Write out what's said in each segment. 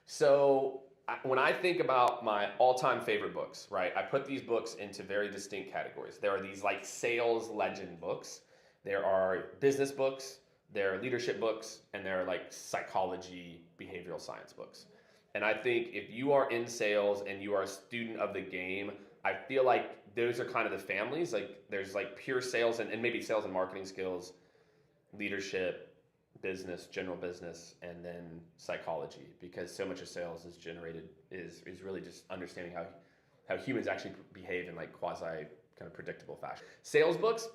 So when I think about my all-time favorite books, right, I put these books into very distinct categories. There are these like sales legend books. There are business books. There are leadership books, and there are like psychology, behavioral science books. And I think if you are in sales and you are a student of the game, I feel like those are kind of the families. Like there's like pure sales and maybe sales and marketing skills, leadership, business, general business, and then psychology, because so much of sales is generated is really just understanding how humans actually behave in like quasi kind of predictable fashion. Sales books,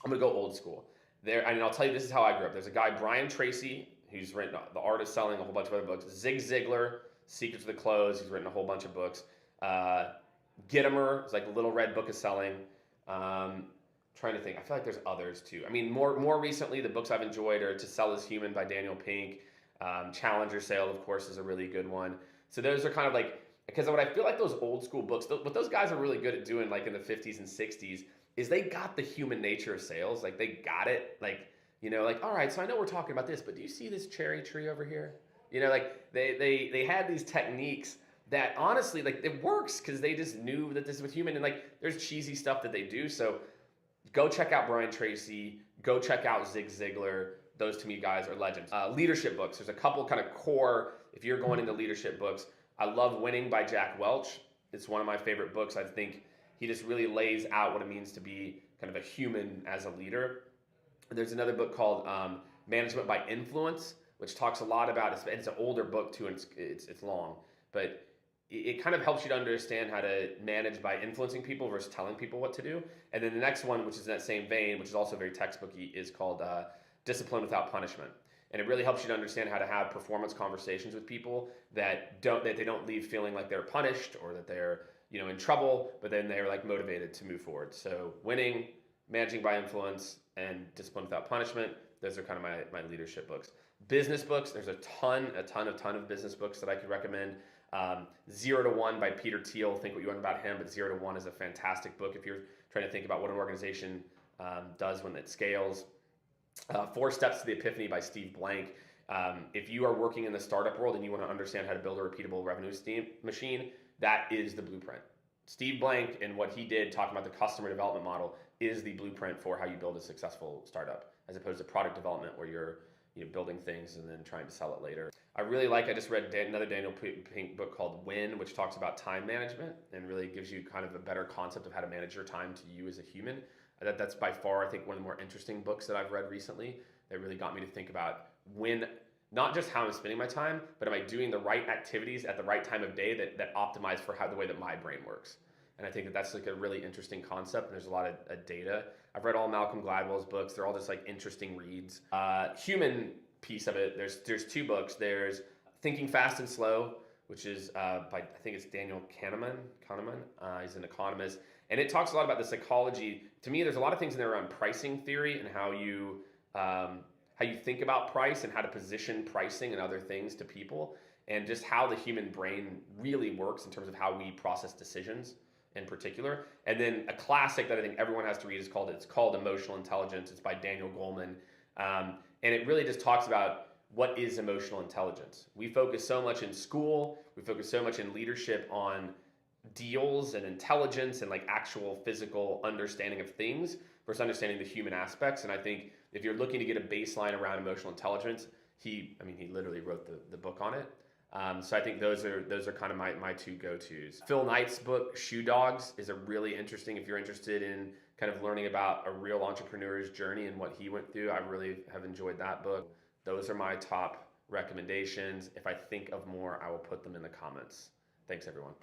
I'm gonna go old school. There, and I'll tell you, this is how I grew up. There's a guy, Brian Tracy, who's written The Art of Selling, a whole bunch of other books. Ziglar, Secrets of the Close, he's written a whole bunch of books. Gitomer is like the Little Red Book of Selling. Trying to think, I feel like there's others too. I mean, more recently, the books I've enjoyed are To Sell is Human by Daniel Pink. Challenger Sale, of course, is a really good one. So those are kind of like, because what I feel like those old school books, what those guys are really good at doing, like in the 50s and 60s, is they got the human nature of sales. Like they got it. Like, like, all right, so I know we're talking about this, but do you see this cherry tree over here? Like they had these techniques that honestly, like it works because they just knew that this was human. And like there's cheesy stuff that they do. So go check out Brian Tracy. Go check out Zig Ziglar. Those to me guys are legends. Leadership books. There's a couple kind of core, if you're going into leadership books. I love Winning by Jack Welch. It's one of my favorite books. I think he just really lays out what it means to be kind of a human as a leader. There's another book called Management by Influence, which talks a lot about, it's an older book too, and it's long, but it kind of helps you to understand how to manage by influencing people versus telling people what to do. And then the next one, which is in that same vein, which is also very textbooky, is called Discipline Without Punishment. And it really helps you to understand how to have performance conversations with people that they don't leave feeling like they're punished or that they're in trouble, but then they're like motivated to move forward. So Winning, Managing by Influence, and Discipline Without Punishment, those are kind of my leadership books. Business books, there's a ton of business books that I could recommend. 0 to 1 by Peter Thiel. Think what you want about him, but 0 to 1 is a fantastic book if you're trying to think about what an organization does when it scales. 4 Steps to the Epiphany by Steve Blank. If you are working in the startup world and you want to understand how to build a repeatable revenue machine, that is the blueprint. Steve Blank and what he did talking about the customer development model is the blueprint for how you build a successful startup, as opposed to product development where you're building things and then trying to sell it later. I just read another Daniel Pink book called Win, which talks about time management and really gives you kind of a better concept of how to manage your time to you as a human. That's by far, I think, one of the more interesting books that I've read recently that really got me to think about when, not just how I'm spending my time, but am I doing the right activities at the right time of day that optimize for the way that my brain works. And I think that that's like a really interesting concept, and there's a lot of data. I've read all Malcolm Gladwell's books. They're all just like interesting reads. Human piece of it, there's 2 books. There's Thinking Fast and Slow, which is by, I think it's Daniel Kahneman. He's an economist. And it talks a lot about the psychology. To me, there's a lot of things in there around pricing theory and how you think about price and how to position pricing and other things to people, and just how the human brain really works in terms of how we process decisions in particular. And then a classic that I think everyone has to read is called Emotional Intelligence. It's by Daniel Goleman. And it really just talks about what is emotional intelligence. We focus so much in school, we focus so much in leadership on deals and intelligence and like actual physical understanding of things versus understanding the human aspects. And I think if you're looking to get a baseline around emotional intelligence, he literally wrote the book on it. So I think those are kind of my 2 go-tos. Phil Knight's book, Shoe Dogs, is a really interesting, if you're interested in kind of learning about a real entrepreneur's journey and what he went through. I really have enjoyed that book. Those are my top recommendations. If I think of more, I will put them in the comments. Thanks, everyone.